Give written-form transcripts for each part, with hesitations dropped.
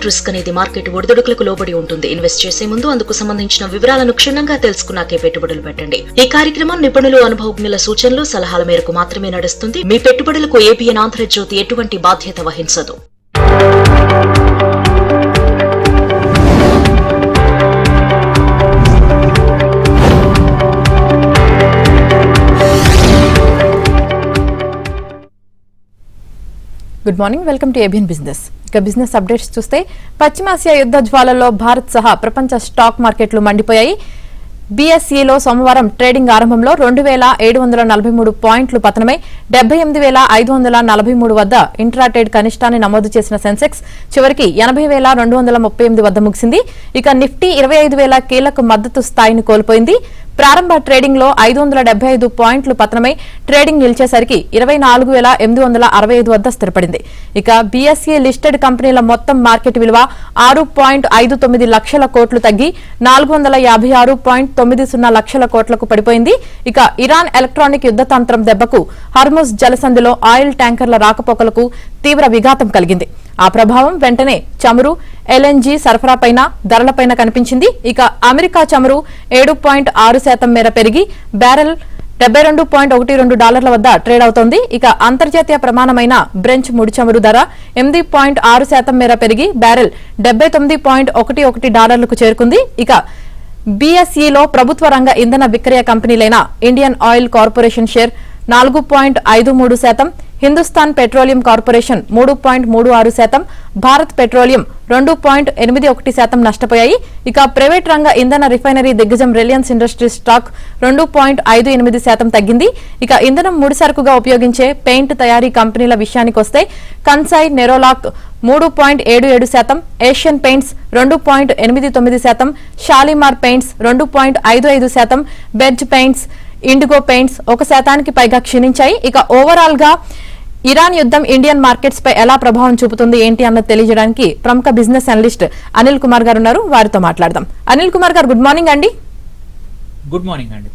Risk అనేది market ఒడిదుడుకులకు లోబడి ఉంటుంది. ఇన్వెస్ట్ చేసే ముందు అందుకు సంబంధించిన వివరాలను క్షుణ్ణంగా తెలుసుకున్నాకే పెట్టుబడులు పెట్టండి. ఈ కార్యక్రమం నిపుణులు, అనుభవజ్ఞుల సూచనలు, సలహాల మేరకు మాత్రమే నడుస్తుంది. మీ పెట్టుబడులకు ఏబిఎన్ ఆంధ్రజ్యోతి ఎటువంటి బాధ్యత వహించదు. Good morning, welcome to ABN business. ఇక బిజినెస్ అప్డేట్స్ చూస్తే పశ్చిమాసియా యుద్ధ జ్వాలల్లో భారత్ సహా ప్రపంచ స్టాక్ మార్కెట్లు మండిపోయాయి. బీఎస్ఈలో సోమవారం ట్రేడింగ్ ఆరంభంలో 2743 పాయింట్లు పతనమై 78,543 వద్ద ఇంట్రాట్రేడ్ కనిష్టాన్ని నమోదు చేసిన సెన్సెక్స్ చివరికి 80,238 వద్ద ముగిసింది. ఇక నిఫ్టీ 25,000 కీలక మద్దతు స్థాయిని కోల్పోయింది. ప్రారంభ ట్రేడింగ్ లో 575 పాయింట్లు పతనమై ట్రేడింగ్ నిలిచేసరికి 24,865 వద్ద స్థిరపడింది. ఇక బీఎస్ఈ లిస్టెడ్ కంపెనీల మొత్తం మార్కెట్ విలువ 6.59 లక్షల కోట్లు తగ్గి 456.90 లక్షల కోట్లకు పడిపోయింది. ఇక ఇరాన్ ఎలక్ట్రానిక్ యుద్ధతంత్రం దెబ్బకు హర్ముజ్ జలసంధిలో ఆయిల్ ట్యాంకర్ల రాకపోకలకు తీవ్ర విఘాతం కలిగింది. ఆ ప్రభావం వెంటనే చమురు, ఎల్ఎన్జీ సరఫరాపైన, ధరలపైన కనిపించింది. ఇక అమెరికా చమురు 7.6% మేర పెరిగి బ్యారెల్ $72.12 వద్ద ట్రేడ్ అవుతోంది. ఇక అంతర్జాతీయ ప్రమాణమైన బ్రెంచ్ ముడి చమురు ధర 8.6% మేర పెరిగి బ్యారెల్ $79.11 చేరుకుంది. ఇక బీఎస్ఈలో ప్రభుత్వ రంగ ఇంధన విక్రయ కంపెనీలైన Indian oil corporation share 4.53%, Hindustan petroleum corporation 3.36%, Bharat petroleum 2.81% నష్టపోయాయి. ఇక ప్రైవేట్ రంగ ఇంధన రిఫైనరీ దిగ్గజం రిలయన్స్ ఇండస్ట్రీస్ స్టాక్ 2.58% తగ్గింది. ఇక ఇంధనం ముడిసరుకుగా ఉపయోగించే పెయింట్ తయారీ కంపెనీల విషయానికొస్తే Kansai Nerolac 3.77%, Asian paints 2.89%, Shalimar paints 2.55%, Berger paints, Indigo paints 1% పైగా క్షీణించాయి. ఇక ఓవరాల్ గా ఇరాన్ యుద్ధం ఇండియన్ మార్కెట్స్ పై ఎలా ప్రభావం చూపుతుంది ఏంటి అన్నది తెలియజేయడానికి ప్రముఖ బిజినెస్ అనలిస్ట్ అనిల్ కుమార్ గారు ఉన్నారు. వారితో మాట్లాడదాం. అనిల్ కుమార్ గారు, గుడ్ మార్నింగ్ అండి. గుడ్ మార్నింగ్ అండి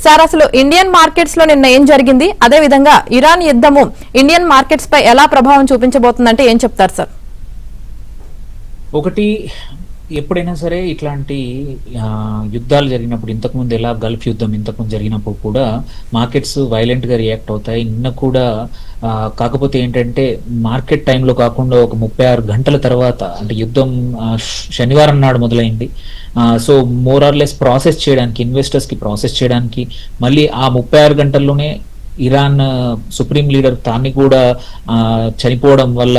సార్, అసలు ఇండియన్ మార్కెట్స్ లో నిన్న ఏం జరిగింది, అదే విధంగా ఇరాన్ యుద్ధము ఇండియన్ మార్కెట్స్ పై ఎలా ప్రభావం చూపించబోతుందంటే ఏం చెప్తారు సార్? ఒకటి, ఎప్పుడైనా సరే ఇట్లాంటి యుద్ధాలు జరిగినప్పుడు, ఇంతకుముందు ఎలా గల్ఫ్ యుద్ధం ఇంతకుముందు జరిగినప్పుడు కూడా మార్కెట్స్ వైలెంట్ గా రియాక్ట్ అవుతాయి. నిన్న కూడా కాకపోతే ఏంటంటే మార్కెట్ టైంలో కాకుండా ఒక 36 గంటల తర్వాత, అంటే యుద్ధం శనివారం నాడు మొదలైంది. So more or less process చేయడానికి, ఇన్వెస్టర్స్ కి ప్రాసెస్ చేయడానికి మళ్ళీ ఆ 36 గంటల్లోనే ఇరాన్ సుప్రీం లీడర్ తాన్ని కూడా చనిపోవడం వల్ల,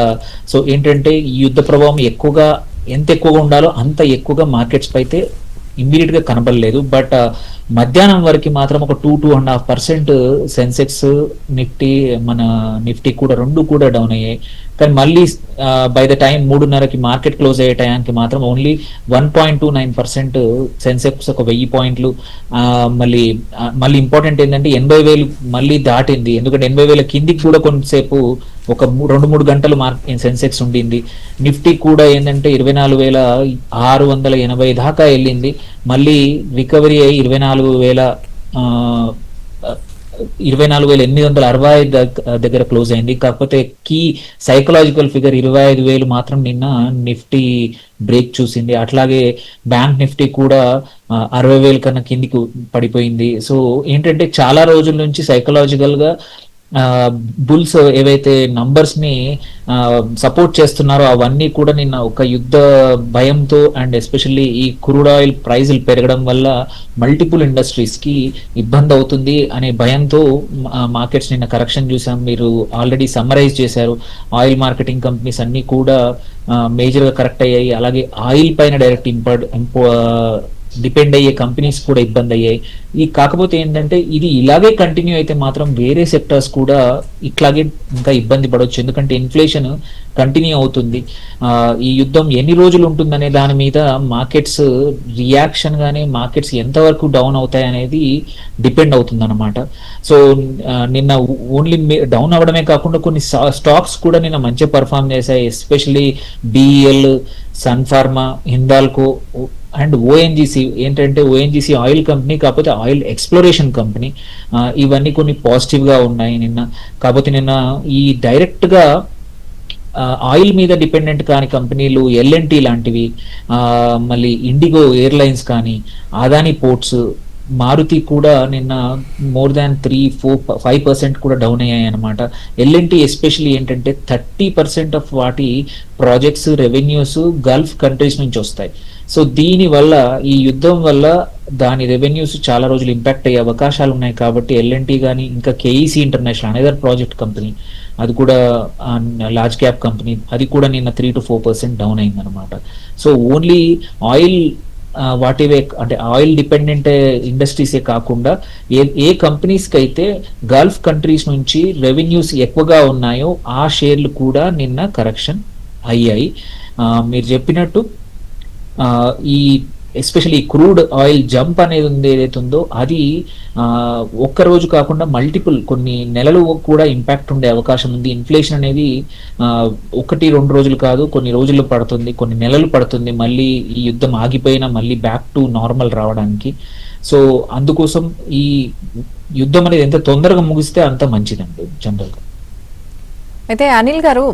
సో ఏంటంటే ఈ యుద్ధ ప్రభావం ఎంత ఎక్కువగా ఉండాలో అంత ఎక్కువగా మార్కెట్స్ పై అయితే ఇమ్మీడియట్ గా కనబడలేదు. బట్ మధ్యాహ్నం వరకు మాత్రం ఒక 2-2.5% సెన్సెక్స్, నిఫ్టీ కూడా రెండు కూడా డౌన్ అయ్యాయి. కానీ మళ్ళీ బై ద టైం 3:30కి మార్కెట్ క్లోజ్ అయ్యే టైంకి మాత్రం ఓన్లీ 1.29% సెన్సెక్స్, ఒక 1000 పాయింట్లు. మళ్ళీ ఇంపార్టెంట్ ఏంటంటే 80,000 మళ్ళీ దాటింది. ఎందుకంటే 80,000 కిందికి కూడా కొంతసేపు ఒక 2-3 గంటలు సెన్సెక్స్ ఉండింది. నిఫ్టీ కూడా ఏంటంటే 24,680 దాకా వెళ్ళింది. మళ్ళీ రికవరీ అయ్యి 24,860 దగ్గర క్లోజ్ అయింది. కాకపోతే కీ సైకలాజికల్ ఫిగర్ 25,000 మాత్రం నిన్న నిఫ్టీ బ్రేక్ చూసింది. అట్లాగే బ్యాంక్ నిఫ్టీ కూడా 60,000 కన్నా కిందికి పడిపోయింది. సో ఏంటంటే చాలా రోజుల నుంచి సైకలాజికల్ గా బుల్స్ ఏవైతే నంబర్స్ ని సపోర్ట్ చేస్తున్నారో అవన్నీ కూడా నిన్న ఒక యుద్ధ భయంతో, అండ్ ఎస్పెషల్లీ ఈ క్రూడ్ ఆయిల్ ప్రైజులు పెరగడం వల్ల మల్టిపుల్ ఇండస్ట్రీస్ కి ఇబ్బంది అవుతుంది అనే భయంతో మార్కెట్స్ నిన్న కరెక్షన్ చూసాం. మీరు ఆల్రెడీ సమ్మరైజ్ చేశారు. ఆయిల్ మార్కెటింగ్ కంపెనీస్ అన్ని కూడా మేజర్ గా కరెక్ట్ అయ్యాయి. అలాగే ఆయిల్ పైన డైరెక్ట్ డిపెండ్ అయ్యే కంపెనీస్ కూడా ఇబ్బంది అయ్యాయి. కాకపోతే ఏంటంటే ఇది ఇలాగే కంటిన్యూ అయితే మాత్రం వేరే సెక్టర్స్ కూడా ఇట్లాగే ఇంకా ఇబ్బంది పడవచ్చు. ఎందుకంటే ఇన్ఫ్లేషన్ కంటిన్యూ అవుతుంది. ఈ యుద్ధం ఎన్ని రోజులు ఉంటుందనే దాని మీద మార్కెట్స్ రియాక్షన్ గానీ మార్కెట్స్ ఎంతవరకు డౌన్ అవుతాయి అనేది డిపెండ్ అవుతుంది అనమాట. సో నిన్న ఓన్లీ డౌన్ అవ్వడమే కాకుండా కొన్ని స్టాక్స్ కూడా నిన్న మంచిగా పర్ఫామ్ చేశాయి. Especially BEL, Sun Pharma, Hindalco and ONGC. ఏంటంటే ఓఎన్జీసీ ఆయిల్ కంపెనీ, కాకపోతే ఆయిల్ ఎక్స్ప్లోరేషన్ కంపెనీ. ఇవన్నీ కొన్ని పాజిటివ్ గా ఉన్నాయి నిన్న. కాకపోతే నిన్న ఈ డైరెక్ట్ గా ఆయిల్ మీద డిపెండెంట్ కాని కంపెనీలు ఎల్ఎన్టీ లాంటివి, మళ్ళీ ఇండిగో ఎయిర్లైన్స్ కానీ, అదాని పోర్ట్స్, మారుతి కూడా నిన్న మోర్ దాన్ 3-4-5% కూడా డౌన్ అయ్యాయి అనమాట. ఎల్ఎన్టీ ఎస్పెషల్లీ ఏంటంటే 30% ఆఫ్ వాటి ప్రాజెక్ట్స్ రెవెన్యూస్ గల్ఫ్ కంట్రీస్ నుంచి వస్తాయి. సో దీని వల్ల, ఈ యుద్ధం వల్ల దాని రెవెన్యూస్ చాలా రోజులు ఇంపాక్ట్ అయ్యే అవకాశాలు ఉన్నాయి. కాబట్టి ఎల్ఎన్టీ కానీ, ఇంకా KEC international another project company, అది కూడా లార్జ్ క్యాప్ కంపెనీ, అది కూడా నిన్న 3-4% డౌన్ అయింది అనమాట. సో ఓన్లీ ఆయిల్ వాటివే అంటే ఆయిల్ డిపెండెంట్ ఇండస్ట్రీసే కాకుండా ఏ కంపెనీస్కి అయితే గల్ఫ్ కంట్రీస్ నుంచి రెవెన్యూస్ ఎక్కువగా ఉన్నాయో ఆ షేర్లు కూడా నిన్న కరెక్షన్ అయ్యాయి. మీరు చెప్పినట్టు ఈ ఎస్పెషల్లీ క్రూడ్ ఆయిల్ జంప్ అనేది ఉంది ఏదైతే ఉందో అది ఒక్క రోజు కాకుండా మల్టిపుల్ కొన్ని నెలలు కూడా ఇంపాక్ట్ ఉండే అవకాశం ఉంది. ఇన్ఫ్లేషన్ అనేది 1-2 రోజులు కాదు, కొన్ని రోజులు పడుతుంది, కొన్ని నెలలు పడుతుంది మళ్ళీ ఈ యుద్ధం ఆగిపోయినా మళ్ళీ బ్యాక్ టు నార్మల్ రావడానికి. సో అందుకోసం ఈ యుద్ధం అనేది ఎంత తొందరగా ముగిస్తే అంత మంచిదండి జనరల్గా. అయితే అనిల్ గారు,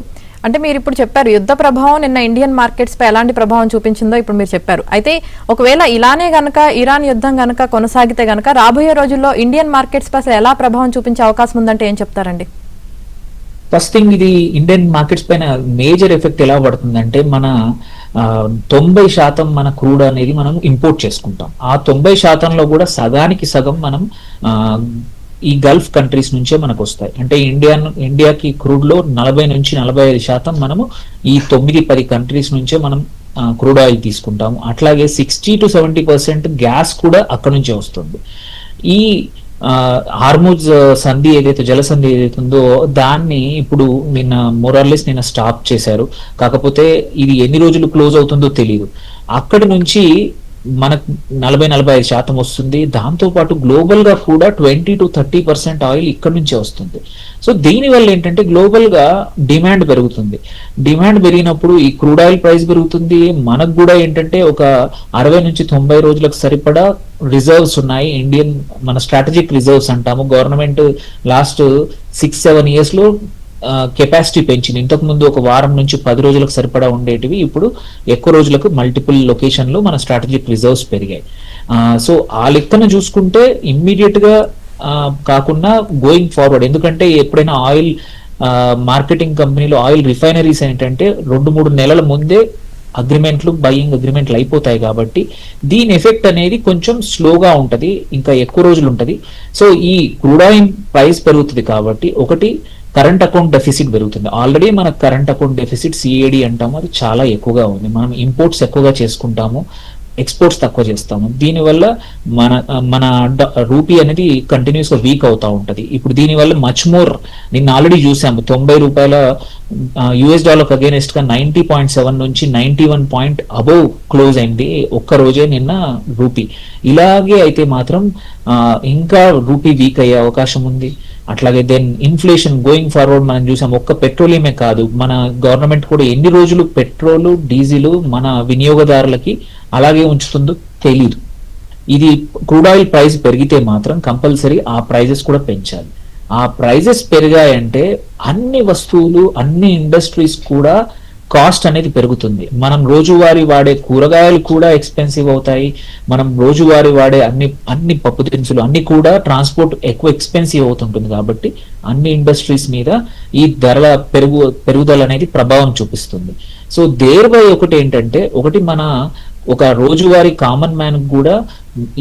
అంటే మీరు ఇప్పుడు చెప్పారు యుద్ధ ప్రభావం నిన్న ఇండియన్ మార్కెట్స్ పై ఎలాంటి ప్రభావం చూపించిందో ఇప్పుడు మీరు చెప్పారు. అయితే ఒకవేళ ఇలానే గనక ఇరాన్ యుద్ధం గనక కొనసాగితే గనక రాబోయే రోజుల్లో ఇండియన్ మార్కెట్స్ పై అసలు ఎలా ప్రభావం చూపించే అవకాశం ఉందంటే ఏం చెప్తారండి? ఫస్ట్ థింగ్, ఇది ఇండియన్ మార్కెట్స్ పైన మేజర్ ఎఫెక్ట్ ఎలా పడుతుందంటే, మన 90% మన క్రూడ్ అనేది మనం ఇంపోర్ట్ చేసుకుంటాం. ఆ 90%లో కూడా సగానికి సగం మనం ఈ గల్ఫ్ కంట్రీస్ నుంచే మనకు వస్తాయి. అంటే ఇండియాకి క్రూడ్ లో 40-45% మనము ఈ 9-10 కంట్రీస్ నుంచే మనం క్రూడ్ ఆయిల్ తీసుకుంటాము. అట్లాగే 60-70% గ్యాస్ కూడా అక్కడ నుంచే వస్తుంది. ఈ హార్ముజ్ సంధి ఏదైతే జలసంధి ఏదైతే ఉందో దాన్ని ఇప్పుడు నిన్న స్టాప్ చేశారు. కాకపోతే ఇది ఎన్ని రోజులు క్లోజ్ అవుతుందో తెలియదు. అక్కడి నుంచి మనకు 40-45% వస్తుంది. దాంతో పాటు గ్లోబల్ గా కూడా 20-30% ఆయిల్ ఇక్కడ నుంచే వస్తుంది. సో దీని వల్ల ఏంటంటే గ్లోబల్ గా డిమాండ్ పెరుగుతుంది. డిమాండ్ పెరిగినప్పుడు ఈ క్రూడ్ ఆయిల్ ప్రైస్ పెరుగుతుంది. మనకు కూడా ఏంటంటే ఒక 60-90 రోజులకు సరిపడా రిజర్వ్స్ ఉన్నాయి. మన స్ట్రాటజిక్ రిజర్వ్స్ అంటాము. గవర్నమెంట్ లాస్ట్ 6-7 years లో కెపాసిటీ పెంచింది. ఇంతకు ముందు ఒక వారం నుంచి 10 రోజులకు సరిపడా ఉండేటివి ఇప్పుడు ఎక్కువ రోజులకు మల్టిపుల్ లొకేషన్లో మన స్ట్రాటజిక్ రిజర్వ్స్ పెరిగాయి. సో ఆ లెక్కన చూసుకుంటే ఇమ్మీడియట్ గా కాకుండా గోయింగ్ ఫార్వర్డ్, ఎందుకంటే ఎప్పుడైనా ఆయిల్ మార్కెటింగ్ కంపెనీలో ఆయిల్ రిఫైనరీస్ ఏంటంటే 2-3 నెలల ముందే బయ్యింగ్ అగ్రిమెంట్లు అయిపోతాయి. కాబట్టి దీని ఎఫెక్ట్ అనేది కొంచెం స్లోగా ఉంటది, ఇంకా ఎక్కువ రోజులు ఉంటది. సో ఈ క్రూడ్ ఆయిల్ ప్రైస్ పెరుగుతుంది కాబట్టి ఒకటి కరెంట్ అకౌంట్ డెఫిసిట్ పెరుగుతుంది. ఆల్రెడీ మన కరెంట్ అకౌంట్ డెఫిసిట్ సిఏడి అంటాము, అది చాలా ఎక్కువగా ఉంది. మనం ఇంపోర్ట్స్ ఎక్కువగా చేసుకుంటాము, ఎక్స్పోర్ట్స్ తక్కువ చేస్తాము. దీనివల్ల మన రూపీ అనేది కంటిన్యూస్ గా వీక్ అవుతా ఉంటది. ఇప్పుడు దీనివల్ల మచ్ మోర్ నిన్న ఆల్రెడీ చూసాము, $90 US అగేనెస్ట్ గా 90.7 నుంచి 91 అబోవ్ క్లోజ్ అయింది ఒక్క రోజే నిన్న రూపీ. ఇలాగే అయితే మాత్రం ఇంకా రూపీ వీక్ అయ్యే అవకాశం ఉంది. అట్లాగే దెన్ ఇన్ఫ్లేషన్ గోయింగ్ ఫార్వర్డ్ మనం చూసాం. ఒక్క పెట్రోలియమే కాదు, మన గవర్నమెంట్ కూడా ఎన్ని రోజులు పెట్రోలు డీజిల్ మన వినియోగదారులకి అలాగే ఉంచుతుందో తెలీదు. ఇది క్రూడ్ ఆయిల్ ప్రైస్ పెరిగితే మాత్రం కంపల్సరీ ఆ ప్రైజెస్ కూడా పెంచాలి. ఆ ప్రైజెస్ పెరిగాయంటే అన్ని వస్తువులు, అన్ని ఇండస్ట్రీస్ కూడా కాస్ట్ అనేది పెరుగుతుంది. మనం రోజువారీ వాడే కూరగాయలు కూడా ఎక్స్పెన్సివ్ అవుతాయి. మనం రోజువారీ వాడే అన్ని పప్పు దినుసులు అన్ని కూడా ట్రాన్స్పోర్ట్ ఎక్కువ ఎక్స్పెన్సివ్ అవుతుంటుంది. కాబట్టి అన్ని ఇండస్ట్రీస్ మీద ఈ ధరల పెరుగుదల అనేది ప్రభావం చూపిస్తుంది. సో దేర్బై ఒకటి ఏంటంటే, మన ఒక రోజువారీ కామన్ మ్యాన్ కూడా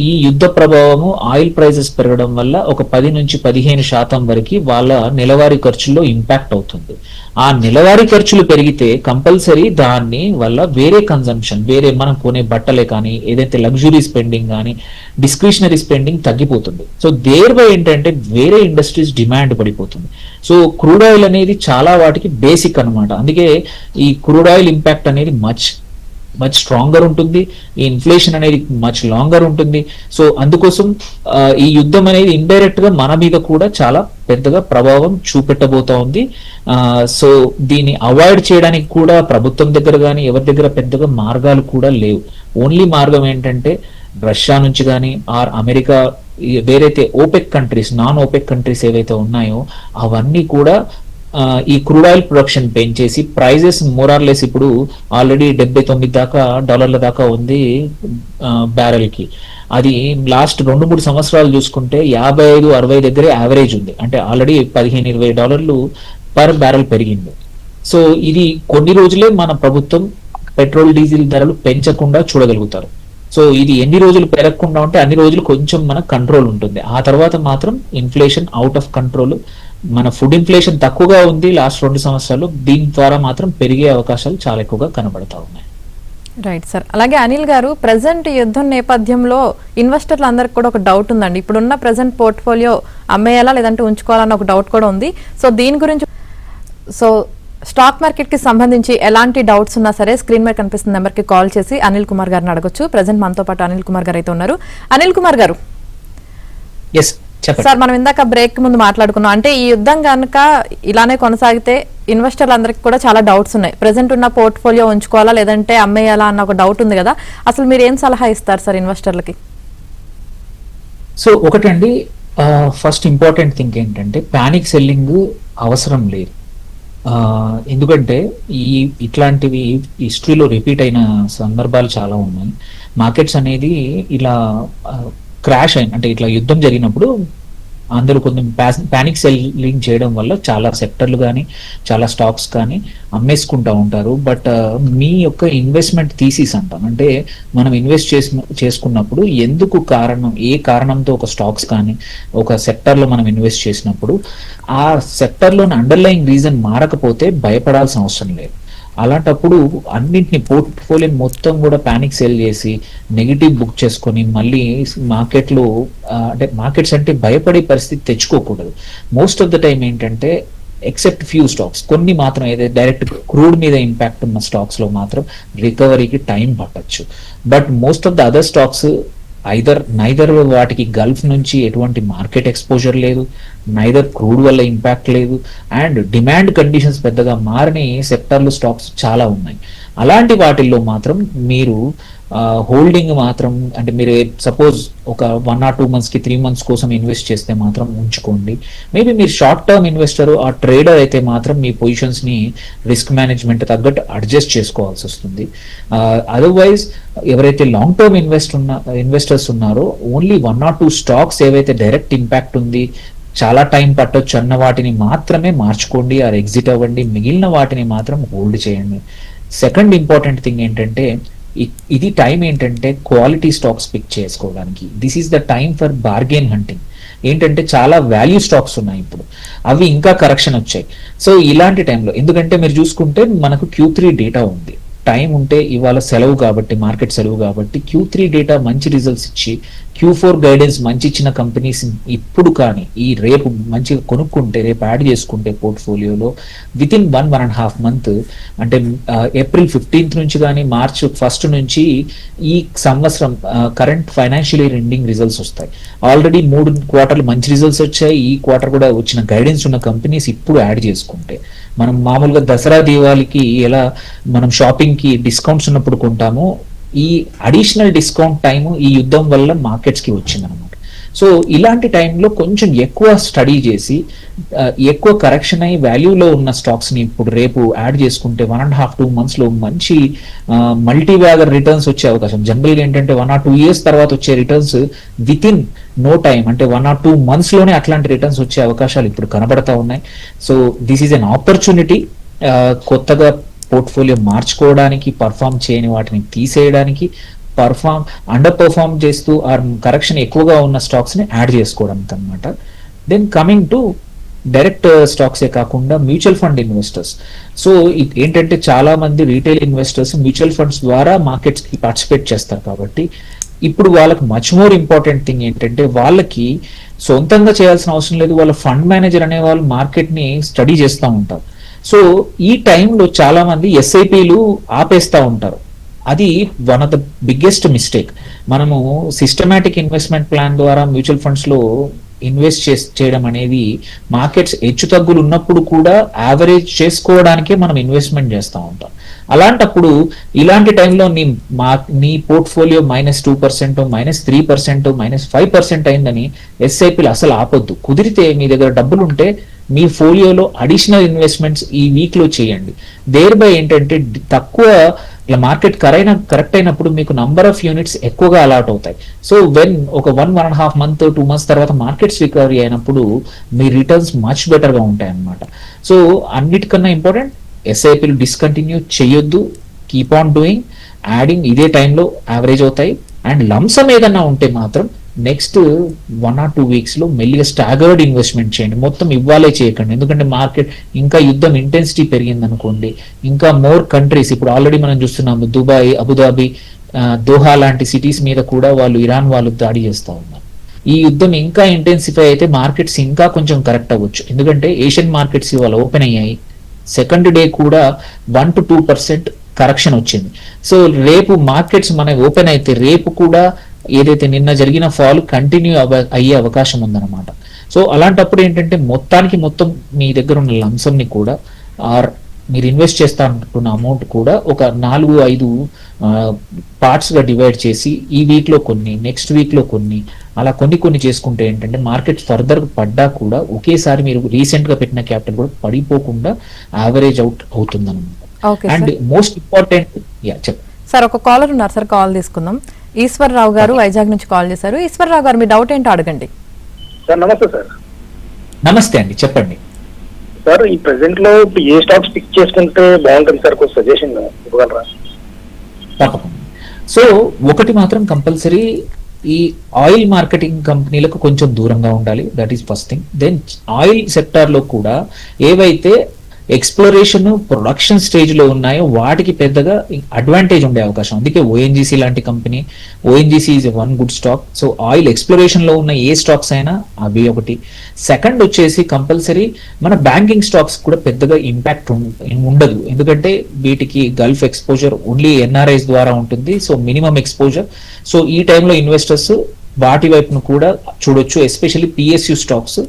ఈ యుద్ధ ప్రభావము ఆయిల్ ప్రైసెస్ పెరగడం వల్ల ఒక 10-15% వరకు వాళ్ళ నెలవారీ ఖర్చుల్లో ఇంపాక్ట్ అవుతుంది. ఆ నెలవారీ ఖర్చులు పెరిగితే కంపల్సరీ దాన్ని వల్ల వేరే కన్జంప్షన్, వేరే మనం కొనే బట్టలే కానీ, ఏదైతే లగ్జరీ స్పెండింగ్ కానీ, డిస్క్రిషనరీ స్పెండింగ్ తగ్గిపోతుంది. సో దేర్బై ఏంటంటే వేరే ఇండస్ట్రీస్ డిమాండ్ పడిపోతుంది. సో క్రూడ్ ఆయిల్ అనేది చాలా వాటికి బేసిక్ అన్నమాట. అందుకే ఈ క్రూడ్ ఆయిల్ ఇంపాక్ట్ అనేది మచ్ స్ట్రాంగర్ ఉంటుంది. ఈ ఇన్ఫ్లేషన్ అనేది మచ్ లాంగర్ ఉంటుంది. సో అందుకోసం ఈ యుద్ధం అనేది ఇండైరెక్ట్ గా మన మీద కూడా చాలా పెద్దగా ప్రభావం చూపెట్టబోతా ఉంది. సో దీన్ని అవాయిడ్ చేయడానికి కూడా ప్రభుత్వం దగ్గర కానీ ఎవరి దగ్గర పెద్దగా మార్గాలు కూడా లేవు. ఓన్లీ మార్గం ఏంటంటే రష్యా నుంచి కానీ ఆర్ అమెరికా, వేరైతే OPEC countries, non OPEC countries ఏవైతే ఉన్నాయో అవన్నీ కూడా ఈ క్రూడ్ ఆయిల్ ప్రొడక్షన్ పెంచేసి ప్రైజెస్ మోరార్లెస్ ఇప్పుడు ఆల్రెడీ 79 దాకా డాలర్ల దాకా ఉంది బ్యారెల్ కి. అది లాస్ట్ 2-3 సంవత్సరాలు చూసుకుంటే 55-60 దగ్గరే యావరేజ్ ఉంది. అంటే ఆల్రెడీ $15-20 పర్ బ్యారెల్ పెరిగింది. సో ఇది కొన్ని రోజులే మన ప్రభుత్వం పెట్రోల్ డీజిల్ ధరలు పెంచకుండా చూడగలుగుతారు. సో ఇది ఎన్ని రోజులు పెరగకుండా ఉంటే అన్ని రోజులు కొంచెం మన కంట్రోల్ ఉంటుంది. ఆ తర్వాత మాత్రం ఇన్ఫ్లేషన్ అవుట్ ఆఫ్ కంట్రోల్. మన ఫుడ్ ఇన్ఫ్లేషన్ తక్కువగా ఉంది లాస్ట్ 2 సంవత్సరాలు. దీని ద్వారా మాత్రం పెరిగే అవకాశాలు చాలా ఎక్కువగా కనబడతా ఉన్నాయి. Right sir. అలాగే అనిల్ గారు, ప్రెసెంట్ యుద్ధం నేపథ్యంలో ఇన్వెస్టర్లు అందరికి కూడా ఒక డౌట్ ఉందండి. ఇప్పుడున్న ప్రెసెంట్ పోర్ట్ఫోలియో అమ్మేయాలా లేదంటే ఉంచుకోవాలన్న ఒక డౌట్ కూడా ఉంది. సో దీని గురించి స్టాక్ మార్కెట్ కి సంబంధించి ఎలాంటి డౌట్స్ ఉన్నా సరే స్క్రీన్ మీద కనిపిస్తున్న నెంబర్ కి కాల్ చేసి అనిల్ కుమార్ గారిని అడగొచ్చు. ప్రెసెంట్ మనతో పాటు అనిల్ కుమార్ గారు అయితే ఉన్నారు. అనిల్ కుమార్ గారు, సార్ మనం ఇందాక బ్రేక్ ముందు మాట్లాడుకున్నాం, అంటే ఈ యుద్ధం కనుక ఇలానే కొనసాగితే ఇన్వెస్టర్లందరికీ కూడా చాలా డౌట్స్ ఉన్నాయి. ప్రెసెంట్ ఉన్న పోర్ట్ఫోలియో ఉంచుకోవాలా లేదంటే అమ్మేయాలా అన్న ఒక డౌట్ ఉంది కదా, అసలు మీరు ఏం సలహా ఇస్తారు సార్ ఇన్వెస్టర్లకి? సో ఒకటండి, ఫస్ట్ ఇంపార్టెంట్ థింగ్ ఏంటంటే పానిక్ సెల్లింగ్ అవసరం లేదు. ఎందుకంటే ఇట్లాంటివి హిస్టరీలో రిపీట్ అయిన సందర్భాలు చాలా ఉన్నాయి. మార్కెట్స్ అనేది ఇలా క్రాష్ అయిన, అంటే ఇట్లా యుద్ధం జరిగినప్పుడు అందరూ కొంచెం పానిక్ సెల్లింగ్ చేయడం వల్ల చాలా సెక్టర్లు కానీ చాలా స్టాక్స్ కానీ అమ్మేసుకుంటా ఉంటారు. బట్ మీ యొక్క ఇన్వెస్ట్మెంట్ థీసిస్ అంటాం, అంటే మనం ఇన్వెస్ట్ చేసుకున్నప్పుడు ఎందుకు కారణం, ఏ కారణంతో ఒక స్టాక్స్ కానీ ఒక సెక్టర్లో మనం ఇన్వెస్ట్ చేసినప్పుడు ఆ సెక్టర్లోని అండర్లయింగ్ రీజన్ మారకపోతే భయపడాల్సిన అవసరం లేదు. అలాంటప్పుడు అన్నింటిని పోర్ట్ఫోలియో మొత్తం కూడా పానిక్ సెల్ చేసి నెగిటివ్ బుక్ చేసుకొని మళ్ళీ మార్కెట్లో అంటే మార్కెట్స్ అంటే భయపడే పరిస్థితి తెచ్చుకోకూడదు. మోస్ట్ ఆఫ్ ద టైం ఏంటంటే ఎక్సెప్ట్ ఫ్యూ స్టాక్స్, కొన్ని మాత్రం ఏదైతే డైరెక్ట్ క్రూడ్ మీద ఇంపాక్ట్ ఉన్న స్టాక్స్ లో మాత్రం రికవరీకి టైం పట్టచ్చు. But most of the other stocks neither వాటికి గల్ఫ్ నుంచి ఎటువంటి మార్కెట్ ఎక్స్పోజర్ లేదు, నైదర్ క్రూడ్ వల్ల ఇంపాక్ట్ లేదు, అండ్ డిమాండ్ కండిషన్స్ పెద్దగా మారని సెక్టర్లు స్టాక్స్ చాలా ఉన్నాయి. అలాంటి వాటిల్లో మాత్రం మీరు హోల్డింగ్ మాత్రం, అంటే మీరు సపోజ్ ఒక 1 or 2 months కి 3 months కోసం ఇన్వెస్ట్ చేస్తే మాత్రం ఉంచుకోండి. మేబీ మీరు షార్ట్ టర్మ్ ఇన్వెస్టర్ ఆ ట్రేడర్ అయితే మాత్రం మీ పొజిషన్స్ ని రిస్క్ మేనేజ్మెంట్ తగ్గట్టు అడ్జస్ట్ చేసుకోవాల్సి వస్తుంది. అదర్వైజ్ ఎవరైతే లాంగ్ టర్మ్ ఇన్వెస్టర్స్ ఉన్నారో ఓన్లీ 1 or 2 స్టాక్స్ ఏవైతే డైరెక్ట్ ఇంపాక్ట్ ఉంది, చాలా టైం పట్టొచ్చు అన్న వాటిని మాత్రమే మార్చుకోండి, ఆర్ ఎగ్జిట్ అవ్వండి. మిగిలిన వాటిని మాత్రం హోల్డ్ చేయండి. సెకండ్ ఇంపార్టెంట్ థింగ్ ఏంటంటే ఇది టైం ఏంటంటే క్వాలిటీ స్టాక్స్ పిక్ చేసుకోవడానికి. This is the time for bargain hunting. ఏంటంటే చాలా వాల్యూ స్టాక్స్ ఉన్నాయి ఇప్పుడు, అవి ఇంకా కరెక్షన్ వచ్చాయి. సో ఇలాంటి టైంలో, ఎందుకంటే మీరు చూసుకుంటే మనకు Q3 డేటా ఉంది, టైం ఉంటే ఇవాళ సెలవు కాబట్టి, మార్కెట్ సెలవు కాబట్టి Q3 డేటా మంచి రిజల్ట్స్ ఇచ్చి Q4 గైడెన్స్ మంచి ఇచ్చిన కంపెనీస్ ఇప్పుడు కానీ రేపు మంచిగా కొనుక్కుంటే, రేపు యాడ్ చేసుకుంటే పోర్ట్ఫోలియోలో విత్ ఇన్ 1.5 month, అంటే April 15th నుంచి కానీ March 1st నుంచి ఈ సంవత్సరం current financial year ending results వస్తాయి. ఆల్రెడీ 3 quarters మంచి రిజల్ట్స్ వచ్చాయి. ఈ క్వార్టర్ కూడా వచ్చిన గైడెన్స్ ఉన్న కంపెనీస్ ఇప్పుడు యాడ్ చేసుకుంటే, మనం మామూలుగా దసరా దీవాళికి ఎలా మనం షాపింగ్ కి డిస్కౌంట్స్ ఉన్నప్పుడు కొంటామో, ఈ అడిషనల్ డిస్కౌంట్ టైము ఈ యుద్ధం వల్ల మార్కెట్స్ కి వచ్చిందనమాట. సో ఇలాంటి టైంలో కొంచెం ఎక్కువ స్టడీ చేసి ఎక్కువ కరెక్షన్ అయ్యి వాల్యూలో ఉన్న స్టాక్స్ ని ఇప్పుడు రేపు యాడ్ చేసుకుంటే 1.5-2 months లో మంచి మల్టీ బ్యాగర్ రిటర్న్స్ వచ్చే అవకాశం. జనరల్ గా ఏంటంటే 1 or 2 years తర్వాత వచ్చే returns within no time, అంటే 1 or 2 months లోనే అట్లాంటి రిటర్న్స్ వచ్చే అవకాశాలు ఇప్పుడు కనబడతా ఉన్నాయి. So this is an opportunity కొత్తగా పోర్ట్ఫోలియో మార్చుకోవడానికి, పర్ఫామ్ చేయని వాటిని తీసేయడానికి, అండర్ పర్ఫామ్ చేస్తూ కరెక్షన్ ఎక్కువగా ఉన్న స్టాక్స్ ని యాడ్ చేసుకోవడానికి అనమాట. దెన్ కమింగ్ టు డైరెక్ట్ స్టాక్సే కాకుండా మ్యూచువల్ ఫండ్ ఇన్వెస్టర్స్. సో ఏంటంటే చాలా మంది రీటైల్ ఇన్వెస్టర్స్ మ్యూచువల్ ఫండ్స్ ద్వారా మార్కెట్స్ కి పార్టిసిపేట్ చేస్తారు కాబట్టి ఇప్పుడు వాళ్ళకి మచ్ మోర్ ఇంపార్టెంట్ థింగ్ ఏంటంటే వాళ్ళకి సొంతంగా చేయాల్సిన అవసరం లేదు, వాళ్ళ ఫండ్ మేనేజర్ అనే వాళ్ళు మార్కెట్ ని స్టడీ చేస్తూ ఉంటారు. సో ఈ టైంలో చాలా మంది ఎస్ఐపిలు ఆపేస్తూ ఉంటారు. అది one of the biggest mistake. మనము సిస్టమాటిక్ ఇన్వెస్ట్మెంట్ ప్లాన్ ద్వారా మ్యూచువల్ ఫండ్స్ లో ఇన్వెస్ట్ చేయడం అనేది మార్కెట్స్ హెచ్చు తగ్గులు ఉన్నప్పుడు కూడా యావరేజ్ చేసుకోవడానికే మనం ఇన్వెస్ట్మెంట్ చేస్తూ ఉంటాం. అలాంటప్పుడు ఇలాంటి టైంలో నీ పోర్ట్ఫోలియో -2%, -3%, -5% అయిందని ఎస్ఐపిలు అసలు ఆపొద్దు. కుదిరితే మీ దగ్గర డబ్బులు ఉంటే మీ ఫోలియోలో అడిషనల్ ఇన్వెస్ట్మెంట్స్ ఈ వీక్ లో చేయండి. దేర్ బై ఏంటంటే తక్కువ ఇలా మార్కెట్ కరెక్ట్ అయినప్పుడు మీకు నంబర్ ఆఫ్ యూనిట్స్ ఎక్కువగా అలాట్ అవుతాయి. సో వెన్ ఒక 1.5 month 2 months తర్వాత మార్కెట్స్ రికవరీ అయినప్పుడు మీ రిటర్న్స్ మచ్ బెటర్ గా ఉంటాయి అన్నమాట. సో అన్నిటికన్నా ఇంపార్టెంట్ ఎస్ఐపిలు డిస్కంటిన్యూ చేయొద్దు, కీప్ ఆన్ డూయింగ్, యాడింగ్ ఇదే టైంలో యావరేజ్ అవుతాయి. అండ్ లంసమ్ ఏదన్నా ఉంటే మాత్రం నెక్స్ట్ 1 or 2 weeks లో మెల్లిగా స్టాగర్డ్ ఇన్వెస్ట్మెంట్ చేయండి, మొత్తం ఇవ్వాలే చేయకండి. ఎందుకంటే మార్కెట్ ఇంకా యుద్ధం ఇంటెన్సిటీ పెరిగింది అనుకోండి, ఇంకా మోర్ కంట్రీస్ ఇప్పుడు ఆల్రెడీ మనం చూస్తున్నాము దుబాయ్, అబుదాబి, దోహా లాంటి సిటీస్ మీద కూడా వాళ్ళు ఇరాన్ వాళ్ళు దాడి చేస్తా ఉన్నారు. ఈ యుద్ధం ఇంకా ఇంటెన్సిఫై అయితే మార్కెట్స్ ఇంకా కొంచెం కరెక్ట్ అవ్వచ్చు. ఎందుకంటే ఏషియన్ మార్కెట్స్ ఇవాళ ఓపెన్ అయ్యాయి, సెకండ్ డే కూడా 1 to 2% కరెక్షన్ వచ్చింది. సో రేపు మార్కెట్స్ మనకి ఓపెన్ అయితే రేపు కూడా ఏదైతే నిన్న జరిగిన ఫాల్ కంటిన్యూ అయ్యే అవకాశం ఉందన్నమాట. సో అలాంటప్పుడు ఏంటంటే మొత్తం మీ దగ్గర ఉన్న లంసమ్ ని కూడా ఆర్ మీరు ఇన్వెస్ట్ చేస్తా అనుకున్న అమౌంట్ కూడా ఒక 4-5 పార్ట్స్ గా డివైడ్ చేసి ఈ వీక్ లో కొన్ని, నెక్స్ట్ వీక్ లో కొన్ని, అలా కొన్ని చేసుకుంటే ఏంటంటే మార్కెట్ ఫర్దర్ పడ్డా కూడా ఒకేసారి మీరు రీసెంట్ గా పెట్టిన క్యాపిటల్ కూడా పడిపోకుండా యావరేజ్ అవుతుంది అనమాట. అండ్ మోస్ట్ ఇంపార్టెంట్ సార్ ఒక కాలర్ ఉన్నారు సార్, కాల్ తీసుకుందాం. ఈశ్వర్రావు గారు వైజాగ్ నుంచి కాల్ చేశారు. ఈశ్వర్రావు గారు మీ డౌట్ ఏంటో అడగండి. సార్ నమస్తే సార్. నమస్తే అండి, చెప్పండి సార్. ఈ ప్రెసెంట్ లో ఏ స్టాక్స్ పిక్ చేసుకుంటే బాగుంటుంది సార్, కొంచెం సజెషన్ ఇవ్వగలరా? తప్పకుండా. సో ఒకటి మాత్రం కంపల్సరీ, ఈ ఆయిల్ మార్కెటింగ్ కంపెనీలకు కొంచెం దూరంగా ఉండాలి. That is first thing. Then oil sector లో కూడా ఏవైతే ఎక్స్ప్లోరేషన్ ప్రొడక్షన్ స్టేజ్ లో ఉన్నాయో వాటికి పెద్దగా అడ్వాంటేజ్ ఉండే అవకాశం. అందుకే ఓఎన్జీసీ లాంటి company, ONGC is one good stock. So oil exploration లో ఉన్న ఏ స్టాక్స్ అయినా అవి ఒకటి. సెకండ్ వచ్చేసి కంపల్సరీ మన బ్యాంకింగ్ స్టాక్స్ కూడా పెద్దగా ఇంపాక్ట్ ఉండదు, ఎందుకంటే వీటికి గల్ఫ్ ఎక్స్పోజర్ ఓన్లీ ఎన్ఆర్ఐస్ ద్వారా ఉంటుంది. So minimum exposure. సో ఈ టైంలో ఇన్వెస్టర్స్ వాటి వైపును కూడా చూడొచ్చు. ఎస్పెషల్లీ పిఎస్యు స్టాక్స్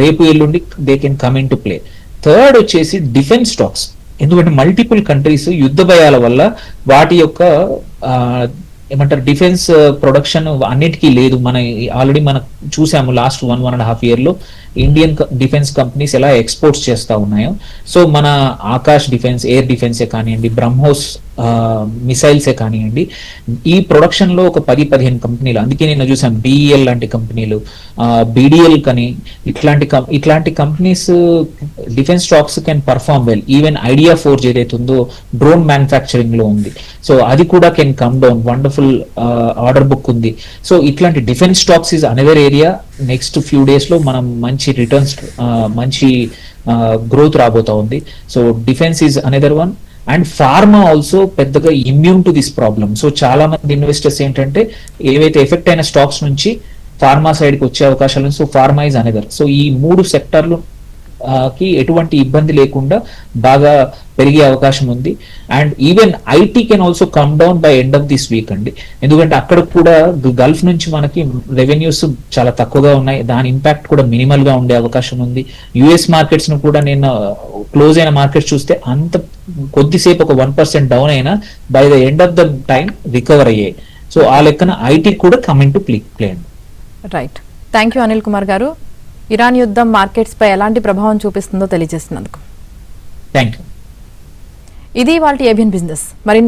రేపు ఎల్లుండి they can come in to play. Third వచ్చేసి డిఫెన్స్ స్టాక్స్, ఎందుకంటే మల్టిపుల్ కంట్రీస్ యుద్ధ భయాల వల్ల వాటి యొక్క ఏమంటారు డిఫెన్స్ ప్రొడక్షన్ అన్నిటికీ లేదు. ఆల్రెడీ మనం చూసాము లాస్ట్ 1.5 year లో ఇండియన్ డిఫెన్స్ కంపెనీస్ ఎలా ఎక్స్పోర్ట్స్ చేస్తా ఉన్నాయో. సో మన ఆకాష్ డిఫెన్స్, ఎయిర్ డిఫెన్సే కానివ్వండి, బ్రహ్మోస్ మిసైల్సే కానివ్వండి, ఈ ప్రొడక్షన్ లో ఒక 10-15 కంపెనీలు, అందుకే నేను చూసాను బిఈఎల్ లాంటి కంపెనీలు, బిడిఎల్ కని ఇట్లాంటి companies defence stocks can perform well. Even idea forge ఏదైతే ఉందో డ్రోన్ మ్యానుఫ్యాక్చరింగ్ లో ఉంది, సో అది కూడా can come down. Wonderful order book ఉంది. సో ఇట్లాంటి defence stocks is another area. Next few days లో మనం మంచి రిటర్న్స్, మంచి గ్రోత్ రాబోతా ఉంది. So defence is another one. And pharma also పెద్దగా immune to this problem. So చాలా మంది ఇన్వెస్టర్స్ ఏంటంటే ఏవైతే ఎఫెక్ట్ అయిన స్టాక్స్ నుంచి ఫార్మా సైడ్ కి వచ్చే అవకాశాలు. So pharma is another. So ఈ 3 సెక్టార్లు కి ఎటువంటి ఇబ్బంది లేకుండా బాగా పెరిగే అవకాశం ఉంది. And even IT can also come down by end of this week అండి, ఎందుకంటే అక్కడ కూడా గల్ఫ్ నుంచి మనకి రెవెన్యూస్ చాలా తక్కువగా ఉన్నాయి, దాని ఇంపాక్ట్ కూడా మినిమల్ గా ఉండే అవకాశం ఉంది. యుఎస్ మార్కెట్స్ ను కూడా నేను క్లోజ్ అయిన మార్కెట్స్ చూస్తే అంత కొద్దిసేపు ఒక 1% డౌన్ అయినా by the end of the time recover అయ్యాయి. సో ఆ లెక్కన ఐటీ కూడా కమింగ్ టు ప్లే అండి. Right, thank you Anil Kumar గారు. ఇరాన్ యుద్ధం మార్కెట్స్ పై ఎలాంటి ప్రభావం చూపిస్తుందో తెలియజేసినందుకు థ్యాంక్ యూ. ఇది ఇవాల్టి ఏబిఎన్ బిజినెస్. మరి